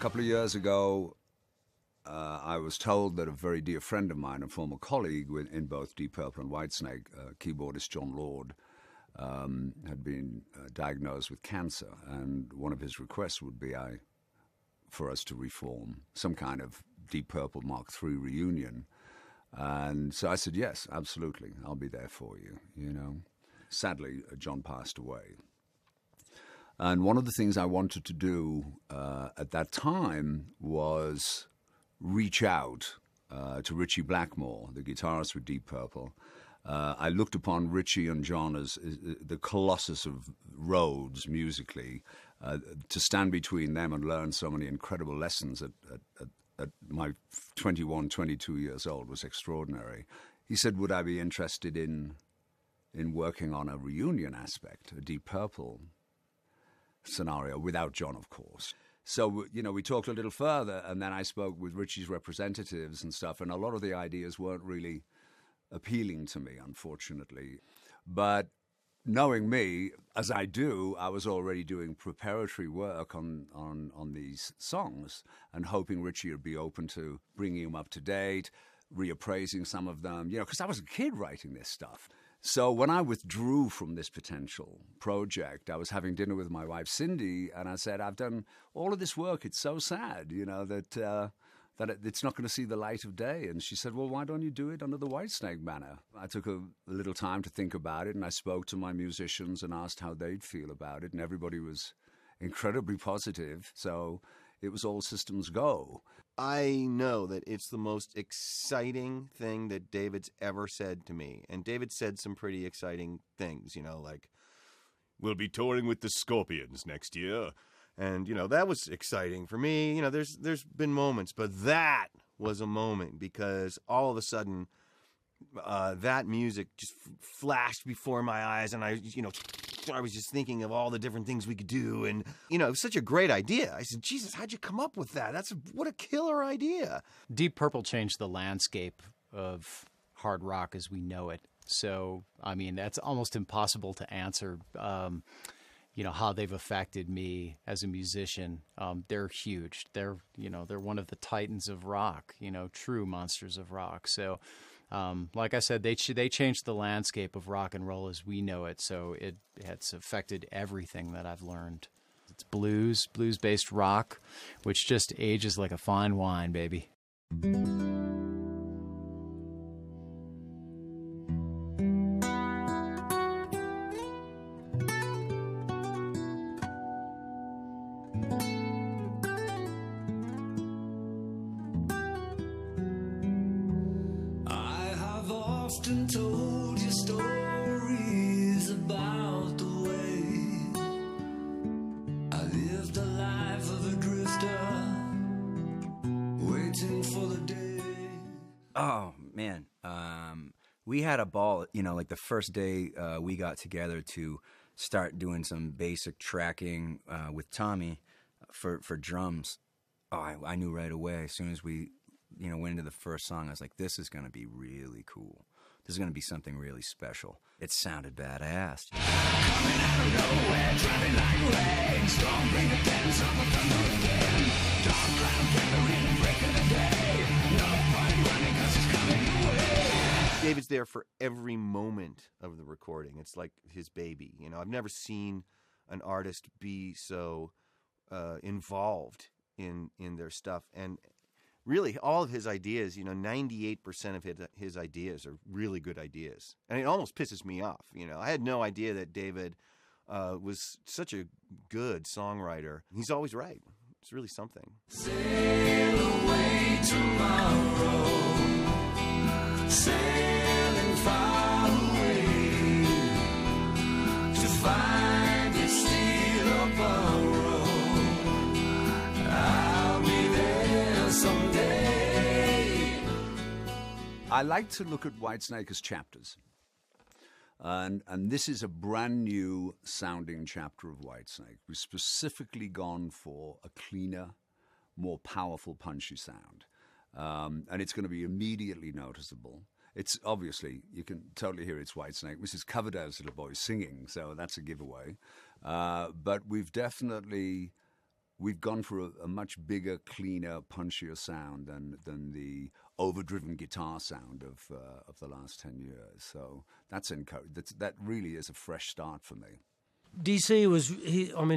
couple of years ago, I was told that a very dear friend of mine, a former colleague in both Deep Purple and Whitesnake, keyboardist John Lord, had been diagnosed with cancer, and one of his requests would be for us to reform some kind of Deep Purple Mark III reunion. And so I said, yes, absolutely, I'll be there for you, you know. Sadly, John passed away. And one of the things I wanted to do at that time was reach out to Ritchie Blackmore, the guitarist with Deep Purple. I looked upon Ritchie and John as the colossus of Rhodes musically. To stand between them and learn so many incredible lessons at my 21, 22 years old was extraordinary. He said, would I be interested in working on a reunion aspect, a Deep Purple scenario, without John, of course. So, you know, we talked a little further, and then I spoke with Ritchie's representatives and stuff, and a lot of the ideas weren't really appealing to me, unfortunately. But knowing me, as I do, I was already doing preparatory work on these songs and hoping Ritchie would be open to bringing them up to date, reappraising some of them, you know, because I was a kid writing this stuff. So when I withdrew from this potential project, I was having dinner with my wife, Cindy, and I said, I've done all of this work. It's so sad, you know, that it's not going to see the light of day. And she said, well, why don't you do it under the Whitesnake banner? I took a little time to think about it, and I spoke to my musicians and asked how they'd feel about it, and everybody was incredibly positive. So it was all systems go. I know that it's the most exciting thing that David's ever said to me. And David said some pretty exciting things, you know, like, we'll be touring with the Scorpions next year. And, you know, that was exciting for me. You know, there's been moments, but that was a moment because all of a sudden that music just flashed before my eyes, and I was just thinking of all the different things we could do. And, you know, it was such a great idea. I said, Jesus, how'd you come up with that? What a killer idea. Deep Purple changed the landscape of hard rock as we know it. So, I mean, that's almost impossible to answer, you know, how they've affected me as a musician. They're huge. They're one of the titans of rock, you know, true monsters of rock. So, like I said, they changed the landscape of rock and roll as we know it. So it's affected everything that I've learned. It's blues-based rock, which just ages like a fine wine, baby. Often told you stories about the way I lived the life of a drifter, waiting for the day. Oh man, we had a ball. You know, like the first day we got together to start doing some basic tracking with Tommy for drums. Oh, I knew right away as soon as we went into the first song. I was like, this is going to be really cool. This is going to be something really special. It sounded badass. Coming out of nowhere, driving like rain. Storm bring the dance on the thunder again. Dark cloud gathering, breaking the day. No point running 'cause it's coming away. David's there for every moment of the recording. It's like his baby. You know, I've never seen an artist be so involved in their stuff. And really, all of his ideas, 98% of his ideas are really good ideas. And it almost pisses me off. I had no idea that David was such a good songwriter. He's always right. It's really something. Sail away tomorrow, sailing far away, to find it steal or borrow. I'll be there someday. I like to look at Whitesnake as chapters. And this is a brand new sounding chapter of Whitesnake. We've specifically gone for a cleaner, more powerful, punchy sound. And it's going to be immediately noticeable. It's obviously, you can totally hear it's Whitesnake. This is Coverdare's little boy singing, so that's a giveaway. But we've definitely we've gone for a much bigger, cleaner, punchier sound than the overdriven guitar sound of the last 10 years. So that's that really is a fresh start for me. DC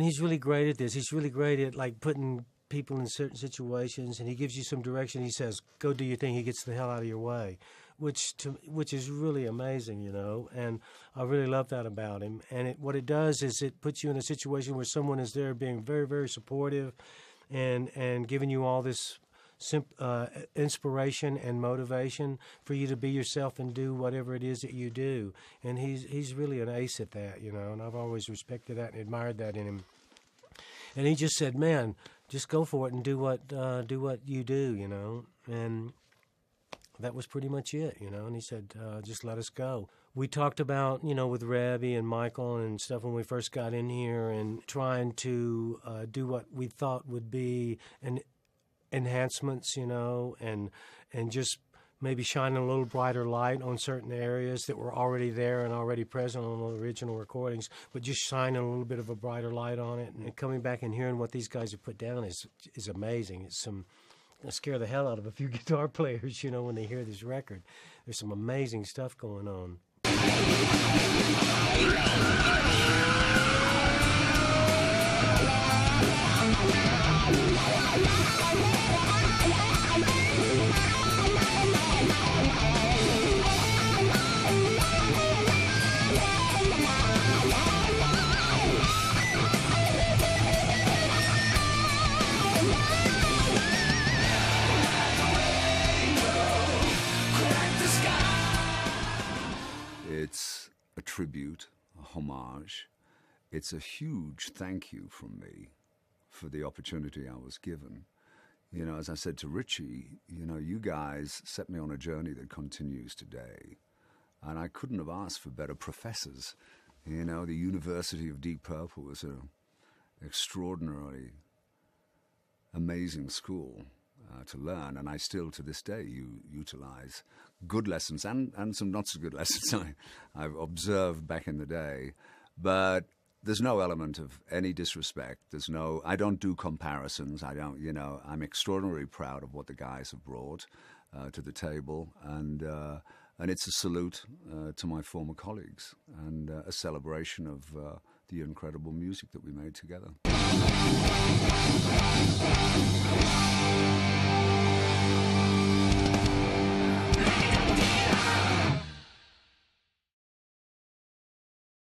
he's really great at this. He's really great at like putting people in certain situations, and he gives you some direction. He says, "Go do your thing." He gets the hell out of your way, which is really amazing, you know. And I really love that about him. And what it does is it puts you in a situation where someone is there being very, very supportive, and giving you all this inspiration and motivation for you to be yourself and do whatever it is that you do. And he's really an ace at that, you know. And I've always respected that and admired that in him. And he just said, "Man, just go for it and do what you do," you know. And that was pretty much it, you know. And he said, "Just let us go." We talked about, you know, with Rebby and Mickael and stuff when we first got in here, and trying to do what we thought would be an enhancements, you know, and just maybe shining a little brighter light on certain areas that were already there and already present on the original recordings, but just shining a little bit of a brighter light on it. And coming back and hearing what these guys have put down is amazing. It's it'll scare the hell out of a few guitar players, you know, when they hear this record. There's some amazing stuff going on. It's a tribute, a homage. It's a huge thank you from me for the opportunity I was given. You know, as I said to Richie, you know, you guys set me on a journey that continues today. And I couldn't have asked for better professors. You know, the University of Deep Purple was an extraordinarily amazing school to learn, and I still, to this day, utilize good lessons and some not so good lessons I've observed back in the day. But there's no element of any disrespect. I don't do comparisons. I'm extraordinarily proud of what the guys have brought to the table, and it's a salute to my former colleagues and a celebration of the incredible music that we made together.